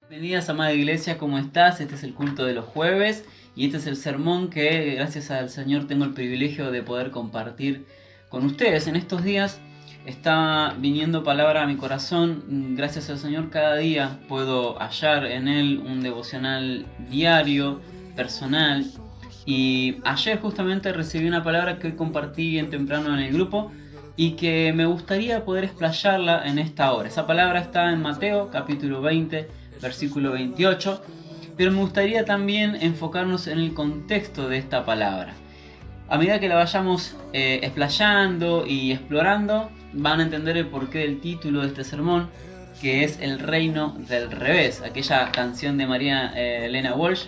Bienvenidas, amada iglesia, ¿cómo estás? Este es el culto de los jueves y este es el sermón que gracias al Señor tengo el privilegio de poder compartir con ustedes. En estos días está viniendo palabra a mi corazón, gracias al Señor cada día puedo hallar en Él un devocional diario, personal, y ayer justamente recibí una palabra que hoy compartí bien temprano en el grupo y que me gustaría poder explayarla en esta hora. Esa palabra está en Mateo capítulo 20, versículo 28, pero me gustaría también enfocarnos en el contexto de esta palabra. A medida que la vayamos explayando y explorando, van a entender el porqué del título de este sermón, que es El reino del revés. Aquella canción de María Elena Walsh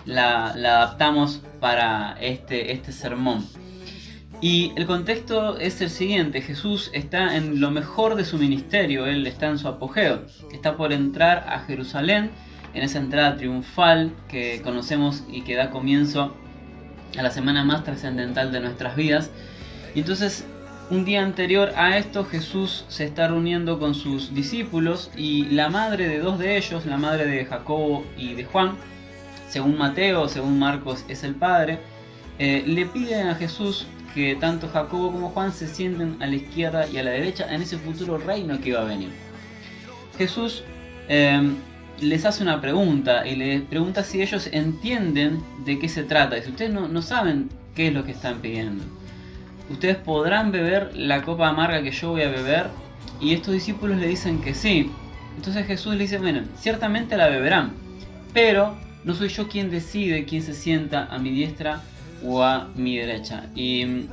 la adaptamos para este sermón. Y el contexto es el siguiente: Jesús está en lo mejor de su ministerio, Él está en su apogeo, está por entrar a Jerusalén, en esa entrada triunfal que conocemos y que da comienzo a la semana más trascendental de nuestras vidas. Y entonces, un día anterior a esto, Jesús se está reuniendo con sus discípulos y la madre de dos de ellos, la madre de Jacobo y de Juan, según Mateo, según Marcos es el padre, le piden a Jesús que tanto Jacobo como Juan se sienten a la izquierda y a la derecha en ese futuro reino que iba a venir. Jesús les hace una pregunta y les pregunta si ellos entienden de qué se trata. Y si ustedes no saben qué es lo que están pidiendo, ustedes podrán beber la copa amarga que yo voy a beber. Y estos discípulos le dicen que sí. Entonces Jesús les dice: bueno, ciertamente la beberán, pero no soy yo quien decide quién se sienta a mi diestra o a mi derecha, y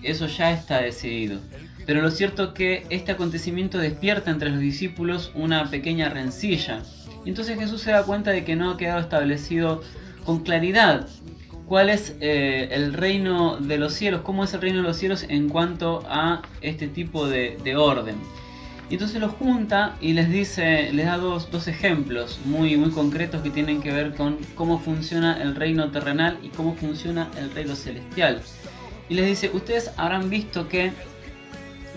eso ya está decidido. Pero lo cierto es que este acontecimiento despierta entre los discípulos una pequeña rencilla. Y entonces Jesús se da cuenta de que no ha quedado establecido con claridad cuál es el reino de los cielos, cómo es el reino de los cielos en cuanto a este tipo de orden. Y entonces los junta y les dice, les da dos ejemplos muy concretos que tienen que ver con cómo funciona el reino terrenal y cómo funciona el reino celestial. Y les dice: ustedes habrán visto que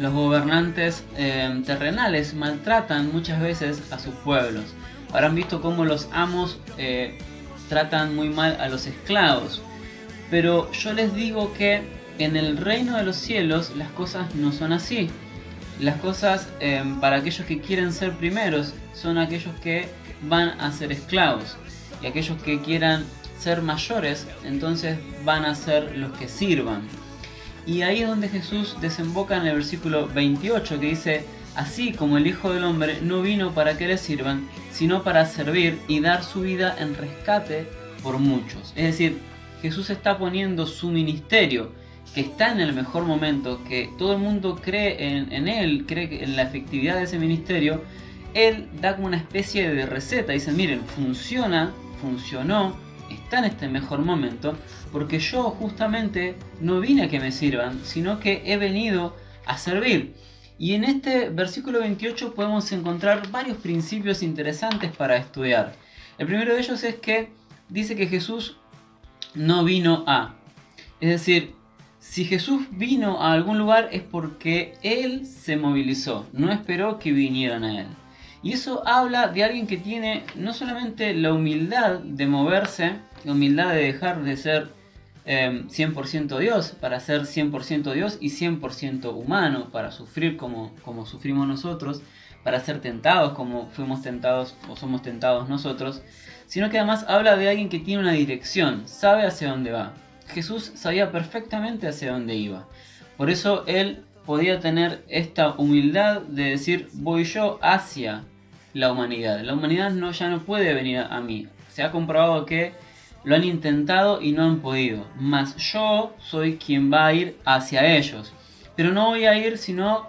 los gobernantes terrenales maltratan muchas veces a sus pueblos. Habrán visto cómo los amos tratan muy mal a los esclavos. Pero yo les digo que en el reino de los cielos las cosas no son así. Las cosas para aquellos que quieren ser primeros son aquellos que van a ser esclavos, y aquellos que quieran ser mayores entonces van a ser los que sirvan. Y ahí es donde Jesús desemboca en el versículo 28, que dice: así como el Hijo del Hombre no vino para que le sirvan, sino para servir y dar su vida en rescate por muchos. Es decir, Jesús está poniendo su ministerio, que está en el mejor momento, que todo el mundo cree en Él, cree en la efectividad de ese ministerio. Él da como una especie de receta. Dice: miren, funcionó, está en este mejor momento, porque yo justamente no vine a que me sirvan, sino que he venido a servir. Y en este versículo 28 podemos encontrar varios principios interesantes para estudiar. El primero de ellos es que dice que Jesús no vino a. Es decir, si Jesús vino a algún lugar es porque Él se movilizó, no esperó que vinieran a Él. Y eso habla de alguien que tiene no solamente la humildad de moverse, la humildad de dejar de ser 100% Dios, para ser 100% Dios y 100% humano, para sufrir como sufrimos nosotros, para ser tentados como fuimos tentados o somos tentados nosotros, sino que además habla de alguien que tiene una dirección, sabe hacia dónde va. Jesús sabía perfectamente hacia dónde iba. Por eso Él podía tener esta humildad de decir: voy yo hacia la humanidad. La humanidad ya no puede venir a mí. Se ha comprobado que lo han intentado y no han podido. Mas yo soy quien va a ir hacia ellos. Pero no voy a ir sino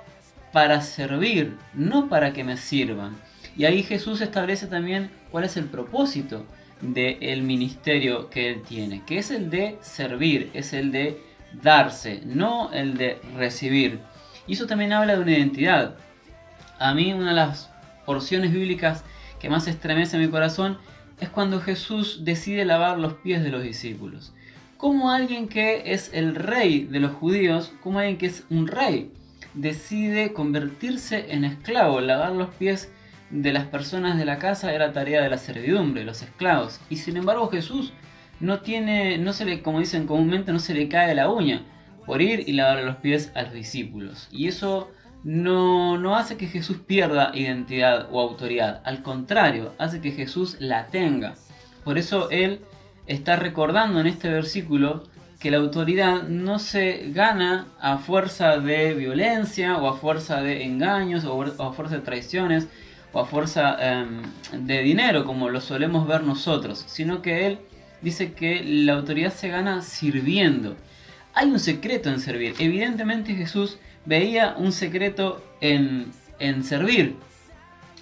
para servir, no para que me sirvan. Y ahí Jesús establece también cuál es el propósito del ministerio que Él tiene, que es el de servir, es el de darse, no el de recibir. Y eso también habla de una identidad. A mí una de las porciones bíblicas que más estremece mi corazón es cuando Jesús decide lavar los pies de los discípulos. Como alguien que es el rey de los judíos, como alguien que es un rey, decide convertirse en esclavo, lavar los pies de las personas de la casa era tarea de la servidumbre, los esclavos. Y sin embargo Jesús no se le, como dicen comúnmente, no se le cae la uña por ir y lavar los pies a los discípulos. Y eso no hace que Jesús pierda identidad o autoridad. Al contrario, hace que Jesús la tenga. Por eso Él está recordando en este versículo que la autoridad no se gana a fuerza de violencia o a fuerza de engaños o a fuerza de traiciones o a fuerza de dinero, como lo solemos ver nosotros, sino que Él dice que la autoridad se gana sirviendo. Hay un secreto en servir. Evidentemente Jesús veía un secreto en servir.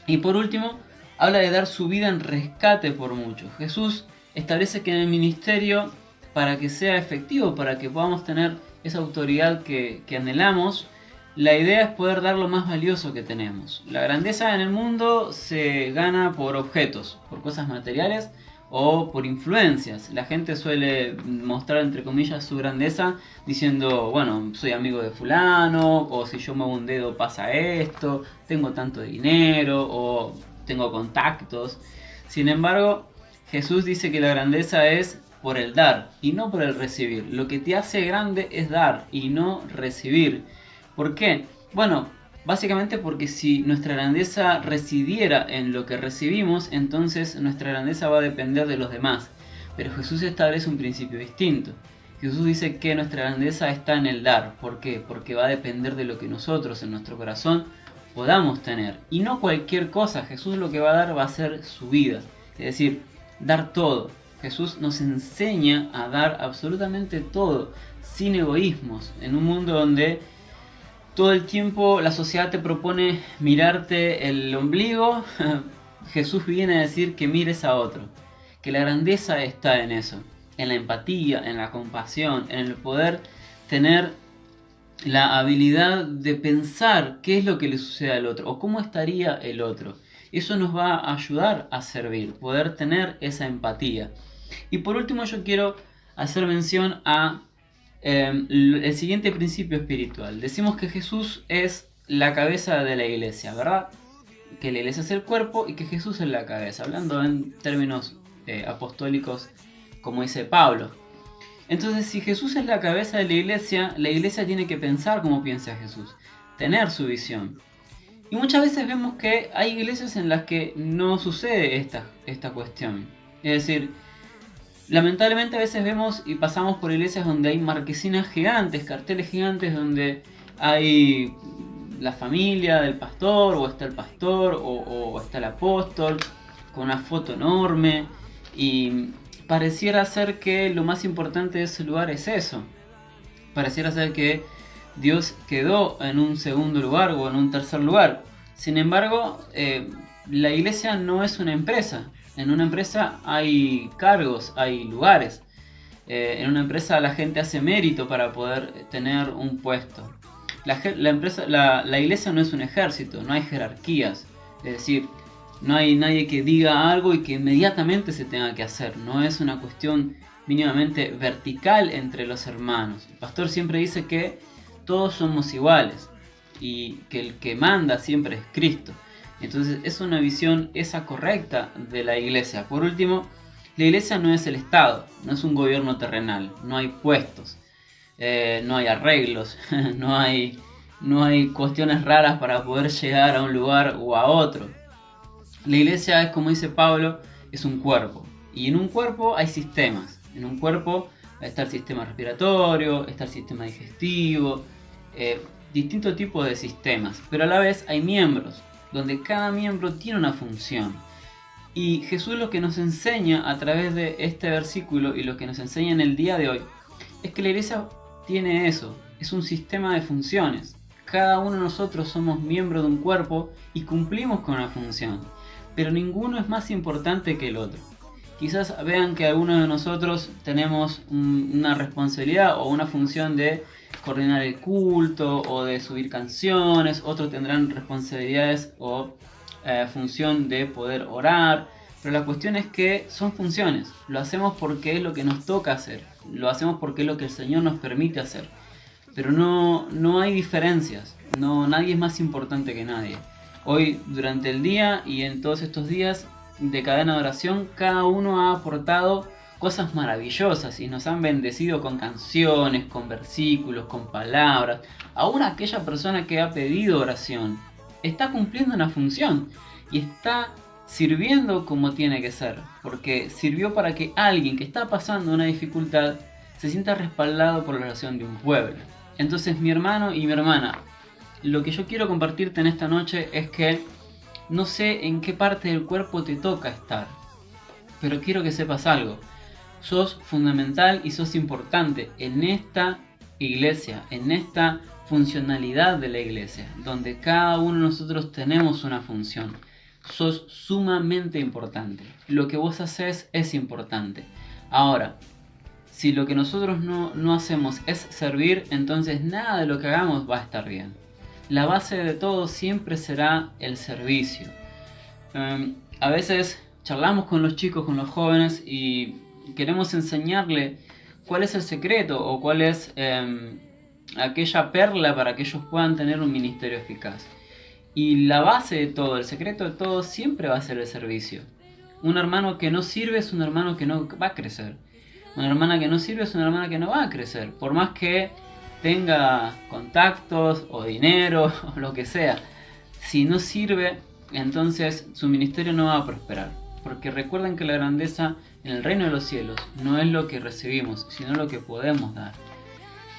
Y por último, habla de dar su vida en rescate por muchos. Jesús establece que en el ministerio, para que sea efectivo, para que podamos tener esa autoridad que anhelamos, la idea es poder dar lo más valioso que tenemos. La grandeza en el mundo se gana por objetos, por cosas materiales o por influencias. La gente suele mostrar, entre comillas, su grandeza diciendo, bueno, soy amigo de fulano, o si yo muevo un dedo pasa esto, tengo tanto dinero, o tengo contactos. Sin embargo, Jesús dice que la grandeza es por el dar y no por el recibir. Lo que te hace grande es dar y no recibir. ¿Por qué? Bueno, básicamente porque si nuestra grandeza residiera en lo que recibimos, entonces nuestra grandeza va a depender de los demás. Pero Jesús establece un principio distinto. Jesús dice que nuestra grandeza está en el dar. ¿Por qué? Porque va a depender de lo que nosotros en nuestro corazón podamos tener. Y no cualquier cosa. Jesús lo que va a dar va a ser su vida. Es decir, dar todo. Jesús nos enseña a dar absolutamente todo, sin egoísmos, en un mundo donde todo el tiempo la sociedad te propone mirarte el ombligo. Jesús viene a decir que mires a otro, que la grandeza está en eso, en la empatía, en la compasión, en el poder tener la habilidad de pensar qué es lo que le sucede al otro o cómo estaría el otro. Eso nos va a ayudar a servir, poder tener esa empatía. Y por último yo quiero hacer mención a el siguiente principio espiritual. Decimos que Jesús es la cabeza de la iglesia, ¿verdad? Que la iglesia es el cuerpo y que Jesús es la cabeza, hablando en términos apostólicos, como dice Pablo. Entonces, si Jesús es la cabeza de la iglesia tiene que pensar como piensa Jesús, tener su visión. Y muchas veces vemos que hay iglesias en las que no sucede esta cuestión. Es decir, lamentablemente a veces vemos y pasamos por iglesias donde hay marquesinas gigantes, carteles gigantes donde hay la familia del pastor, o está el pastor, o está el apóstol, con una foto enorme, y pareciera ser que lo más importante de ese lugar es eso. Pareciera ser que Dios quedó en un segundo lugar o en un tercer lugar. Sin embargo, la iglesia no es una empresa. En una empresa hay cargos, hay lugares. En una empresa la gente hace mérito para poder tener un puesto. La iglesia no es un ejército, no hay jerarquías. Es decir, no hay nadie que diga algo y que inmediatamente se tenga que hacer. No es una cuestión mínimamente vertical entre los hermanos. El pastor siempre dice que todos somos iguales y que el que manda siempre es Cristo. Entonces es una visión esa correcta de la iglesia. Por último, la iglesia no es el Estado, no es un gobierno terrenal, no hay puestos, no hay arreglos, no hay cuestiones raras para poder llegar a un lugar o a otro. La iglesia es, como dice Pablo, es un cuerpo, y en un cuerpo hay sistemas. En un cuerpo está el sistema respiratorio, está el sistema digestivo, distintos tipos de sistemas, pero a la vez hay miembros, donde cada miembro tiene una función. Y Jesús lo que nos enseña a través de este versículo y lo que nos enseña en el día de hoy es que la iglesia tiene eso, es un sistema de funciones. Cada uno de nosotros somos miembros de un cuerpo y cumplimos con una función, pero ninguno es más importante que el otro. Quizás vean que algunos de nosotros tenemos una responsabilidad o una función de coordinar el culto o de subir canciones, otros tendrán responsabilidades o función de poder orar, pero la cuestión es que son funciones, lo hacemos porque es lo que nos toca hacer, lo hacemos porque es lo que el Señor nos permite hacer, pero no hay diferencias, nadie es más importante que nadie. Hoy, durante el día y en todos estos días de cadena de oración, cada uno ha aportado cosas maravillosas y nos han bendecido con canciones, con versículos, con palabras. Aún aquella persona que ha pedido oración está cumpliendo una función y está sirviendo como tiene que ser, porque sirvió para que alguien que está pasando una dificultad se sienta respaldado por la oración de un pueblo. Entonces, mi hermano y mi hermana, lo que yo quiero compartirte en esta noche es que no sé en qué parte del cuerpo te toca estar, pero quiero que sepas algo. Sos fundamental y sos importante en esta iglesia, en esta funcionalidad de la iglesia, donde cada uno de nosotros tenemos una función. Sos sumamente importante. Lo que vos haces es importante. Ahora, si lo que nosotros no hacemos es servir, entonces nada de lo que hagamos va a estar bien. La base de todo siempre será el servicio. A veces charlamos con los chicos, con los jóvenes y queremos enseñarle cuál es el secreto o cuál es aquella perla para que ellos puedan tener un ministerio eficaz. Y la base de todo, el secreto de todo siempre va a ser el servicio. Un hermano que no sirve es un hermano que no va a crecer. Una hermana que no sirve es una hermana que no va a crecer, por más que tenga contactos o dinero o lo que sea. Si no sirve, entonces su ministerio no va a prosperar. Porque recuerden que la grandeza en el reino de los cielos no es lo que recibimos, sino lo que podemos dar.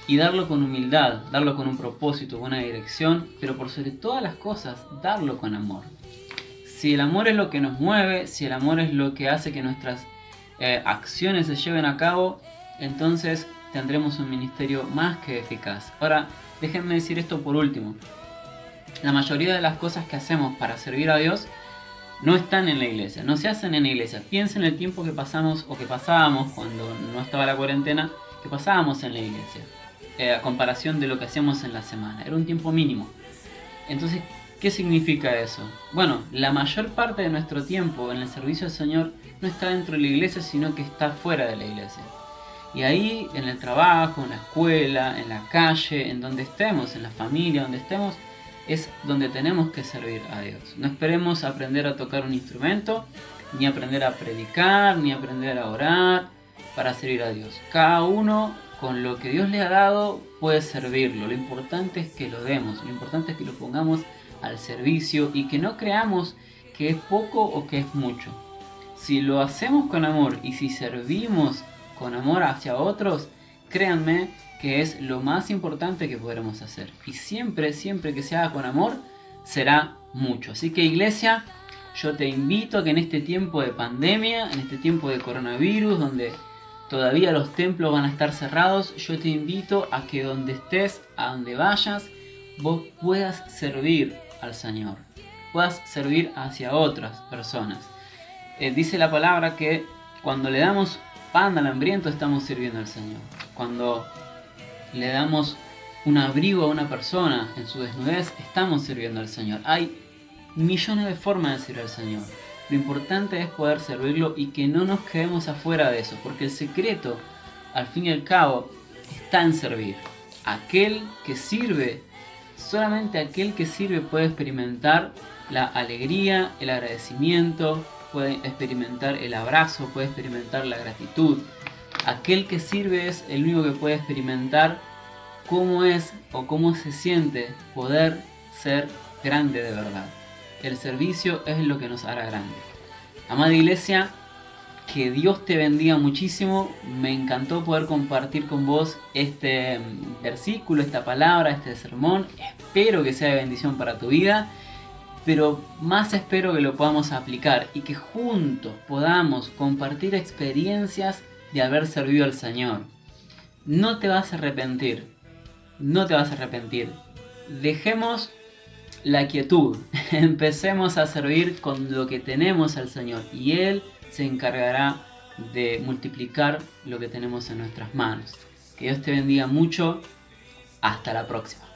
Y darlo con humildad, darlo con un propósito, con una dirección, pero por sobre todas las cosas, darlo con amor. Si el amor es lo que nos mueve, si el amor es lo que hace que nuestras acciones se lleven a cabo, entonces tendremos un ministerio más que eficaz. Ahora, déjenme decir esto por último. La mayoría de las cosas que hacemos para servir a Dios no están en la iglesia, no se hacen en la iglesia. Piensen en el tiempo que pasamos o que pasábamos cuando no estaba la cuarentena, que pasábamos en la iglesia, a comparación de lo que hacíamos en la semana. Era un tiempo mínimo. Entonces, ¿qué significa eso? Bueno, la mayor parte de nuestro tiempo en el servicio al Señor no está dentro de la iglesia, sino que está fuera de la iglesia. Y ahí, en el trabajo, en la escuela, en la calle, en donde estemos, en la familia, donde estemos, es donde tenemos que servir a Dios. No esperemos aprender a tocar un instrumento, ni aprender a predicar, ni aprender a orar para servir a Dios. Cada uno, con lo que Dios le ha dado, puede servirlo. Lo importante es que lo demos, lo importante es que lo pongamos al servicio y que no creamos que es poco o que es mucho. Si lo hacemos con amor y si servimos con amor hacia otros, créanme que es lo más importante que podremos hacer. Y siempre, siempre que se haga con amor, será mucho. Así que iglesia, yo te invito a que en este tiempo de pandemia, en este tiempo de coronavirus, donde todavía los templos van a estar cerrados, yo te invito a que donde estés, a donde vayas, vos puedas servir al Señor, puedas servir hacia otras personas. Dice la palabra que cuando le damos pan al hambriento estamos sirviendo al Señor. Cuando le damos un abrigo a una persona en su desnudez, estamos sirviendo al Señor. Hay millones de formas de servir al Señor. Lo importante es poder servirlo y que no nos quedemos afuera de eso, porque el secreto, al fin y al cabo, está en servir. Aquel que sirve, solamente aquel que sirve puede experimentar la alegría, el agradecimiento, puede experimentar el abrazo, puede experimentar la gratitud. Aquel que sirve es el único que puede experimentar cómo es o cómo se siente poder ser grande de verdad. El servicio es lo que nos hará grande. Amada iglesia, que Dios te bendiga muchísimo. Me encantó poder compartir con vos este versículo, esta palabra, este sermón. Espero que sea de bendición para tu vida, pero más espero que lo podamos aplicar y que juntos podamos compartir experiencias de haber servido al Señor. No te vas a arrepentir, no te vas a arrepentir. Dejemos la quietud, empecemos a servir con lo que tenemos al Señor y Él se encargará de multiplicar lo que tenemos en nuestras manos. Que Dios te bendiga mucho. Hasta la próxima.